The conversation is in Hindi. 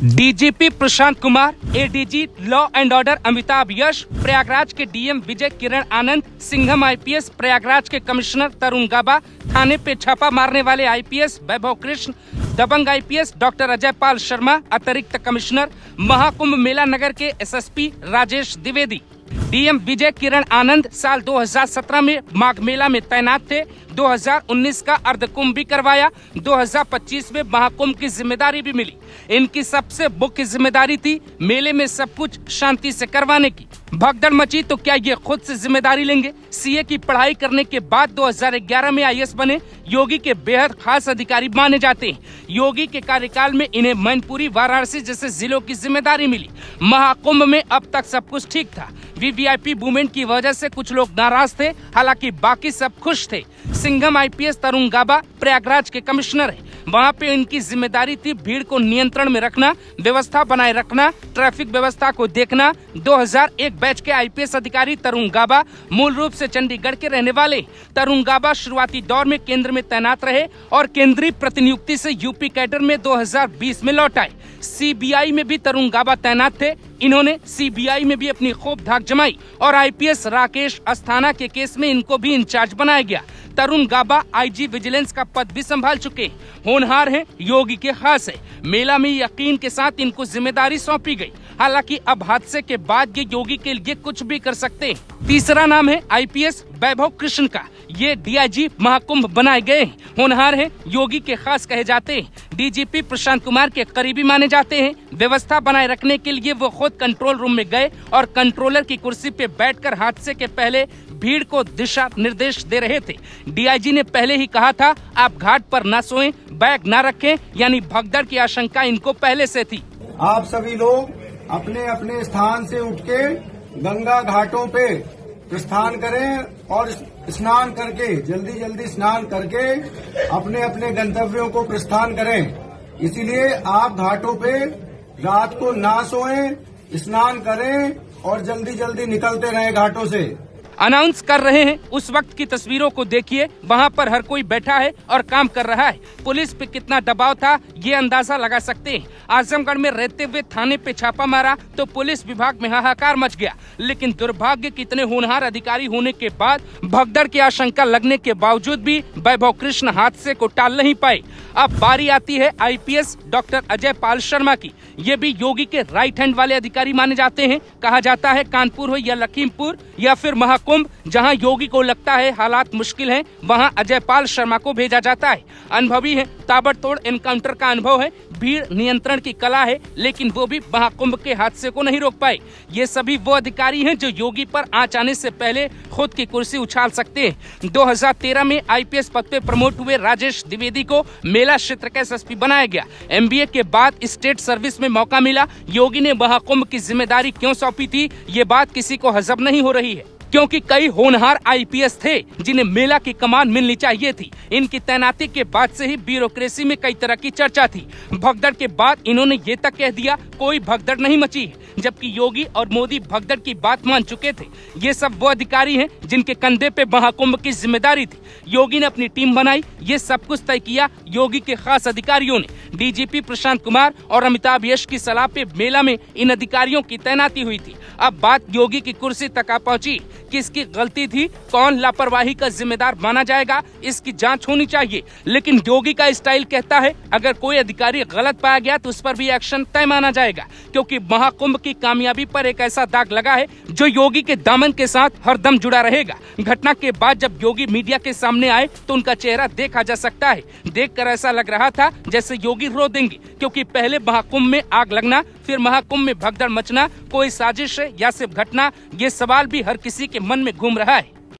DGP Prashant Kumar, ADG law and order Amitabh Yash, Prayagraj के डीएम विजय किरण आनंद, सिंघम आईपीएस, प्रयागराज के कमिश्नर तरुण गाबा, थाने पे छापा मारने वाले आईपीएस वैभव कृष्ण, दबंग आईपीएस डॉक्टर अजय पाल शर्मा, अतिरिक्त कमिश्नर महाकुंभ मेला नगर के एसएसपी राजेश द्विवेदी। डीएम विजय किरण आनंद साल 2017 में माघ मेला में तैनात थे। 2019 का अर्धकुंभ भी करवाया। 2025 में महाकुंभ की जिम्मेदारी भी मिली। इनकी सबसे मुख्य जिम्मेदारी थी मेले में सब कुछ शांति से करवाने की। भगदड़ मची तो क्या ये खुद से जिम्मेदारी लेंगे? सीए की पढ़ाई करने के बाद 2011 में आईएएस बने। योगी के बेहद खास अधिकारी माने जाते हैं। योगी के कार्यकाल में इन्हें मैनपुरी, वाराणसी जैसे जिलों की जिम्मेदारी मिली। महाकुंभ में अब तक सब कुछ ठीक था। वीवीआईपी मूवमेंट की वजह से कुछ लोग नाराज थे, हालांकि बाकी सब खुश थे। सिंघम आईपीएस तरुण गाबा प्रयागराज के कमिश्नर है। वहाँ पे इनकी जिम्मेदारी थी भीड़ को नियंत्रण में रखना, व्यवस्था बनाए रखना, ट्रैफिक व्यवस्था को देखना। 2001 बैच के आईपीएस अधिकारी तरुण गाबा मूल रूप से चंडीगढ़ के रहने वाले। तरुण गाबा शुरुआती दौर में केंद्र में तैनात रहे और केंद्रीय प्रतिनियुक्ति से यूपी कैडर में 2020 में लौट आए। सीबीआई में भी तरुण गाबा तैनात थे। इन्होंने सीबीआई में भी अपनी खूब धाक जमाई और आईपीएस राकेश अस्थाना के केस में इनको भी इंचार्ज बनाया गया। तरुण गाबा आईजी विजिलेंस का पद भी संभाल चुके हैं। होनहार हैं, योगी के खास है। मेला में यकीन के साथ इनको जिम्मेदारी सौंपी गई। हालांकि अब हादसे के बाद ये योगी के लिए कुछ भी कर सकते हैं। तीसरा नाम है आईपीएस वैभव कृष्ण का। ये डीआईजी महाकुंभ बनाए गए हैं। होनहार हैं, योगी के खास कहे जाते हैं। डीजीपी प्रशांत कुमार के करीबी माने जाते हैं। व्यवस्था बनाए रखने के लिए वो खुद कंट्रोल रूम में गए और कंट्रोलर की कुर्सी पे बैठकर हादसे के पहले भीड़ को दिशा निर्देश दे रहे थे। डीआईजी ने पहले ही कहा था, आप घाट पर न सोएं, बैग न रखें, यानी भगदड़ की आशंका इनको पहले से थी। आप सभी लोग अपने अपने स्थान से उठ के गंगा घाटों पे प्रस्थान करें और स्नान करके जल्दी स्नान करके अपने अपने गंतव्यों को प्रस्थान करें। इसीलिए आप घाटों पे रात को ना सोएं, स्नान करें और जल्दी निकलते रहें घाटों से। अनाउंस कर रहे हैं। उस वक्त की तस्वीरों को देखिए। वहाँ पर हर कोई बैठा है और काम कर रहा है। पुलिस पे कितना दबाव था ये अंदाजा लगा सकते हैं। आजमगढ़ में रहते हुए थाने पे छापा मारा तो पुलिस विभाग में हाहाकार मच गया। लेकिन दुर्भाग्य कितने होनहार अधिकारी होने के बाद भगदड़ की आशंका लगने के बावजूद भी वैभव कृष्ण हादसे को टाल नहीं पाए। अब बारी आती है आईपीएस डॉक्टर अजय पाल शर्मा की। ये भी योगी के राइट हैंड वाले अधिकारी माने जाते हैं। कहा जाता है कानपुर हो या लखीमपुर या फिर महाकुंभ, जहां योगी को लगता है हालात मुश्किल हैं, वहां अजय पाल शर्मा को भेजा जाता है। अनुभवी है, ताबड़तोड़ एनकाउंटर का अनुभव है, भीड़ नियंत्रण की कला है, लेकिन वो भी महाकुंभ के हादसे को नहीं रोक पाए। ये सभी वो अधिकारी हैं जो योगी पर आंच आने से पहले खुद की कुर्सी उछाल सकते हैं। 2013 में आईपीएस पद पे प्रमोट हुए राजेश द्विवेदी को मेला क्षेत्र का एसएसपी बनाया गया। एमबीए के बाद स्टेट सर्विस में मौका मिला। योगी ने महाकुंभ की जिम्मेदारी क्यों सौंपी थी, ये बात किसी को हजम नहीं हो रही है, क्योंकि कई होनहार आईपीएस थे जिन्हें मेला की कमान मिलनी चाहिए थी। इनकी तैनाती के बाद से ही ब्यूरोक्रेसी में कई तरह की चर्चा थी। भगदड़ के बाद इन्होंने ये तक कह दिया कोई भगदड़ नहीं मची है, जबकि योगी और मोदी भगदड़ की बात मान चुके थे। ये सब वो अधिकारी हैं जिनके कंधे पे महाकुंभ की जिम्मेदारी थी। योगी ने अपनी टीम बनाई, ये सब कुछ तय किया योगी के खास अधिकारियों ने। डीजीपी प्रशांत कुमार और अमिताभ यश की सलाह पे मेला में इन अधिकारियों की तैनाती हुई थी। अब बात योगी की कुर्सी तक आ पहुंची। किसकी गलती थी, कौन लापरवाही का जिम्मेदार माना जाएगा, इसकी जांच होनी चाहिए। लेकिन योगी का स्टाइल कहता है अगर कोई अधिकारी गलत पाया गया तो उस पर भी एक्शन तय माना जाएगा, क्योंकि महाकुंभ की कामयाबी पर एक ऐसा दाग लगा है जो योगी के दामन के साथ हरदम जुड़ा रहेगा। घटना के बाद जब योगी मीडिया के सामने आए तो उनका चेहरा देखा जा सकता है। देखकर ऐसा लग रहा था जैसे योगी रो देंगे, क्योंकि पहले महाकुंभ में आग लगना, फिर महाकुंभ में भगदड़ मचना, कोई साजिश है या सिर्फ घटना, ये सवाल भी हर किसी के मन में घूम रहा है।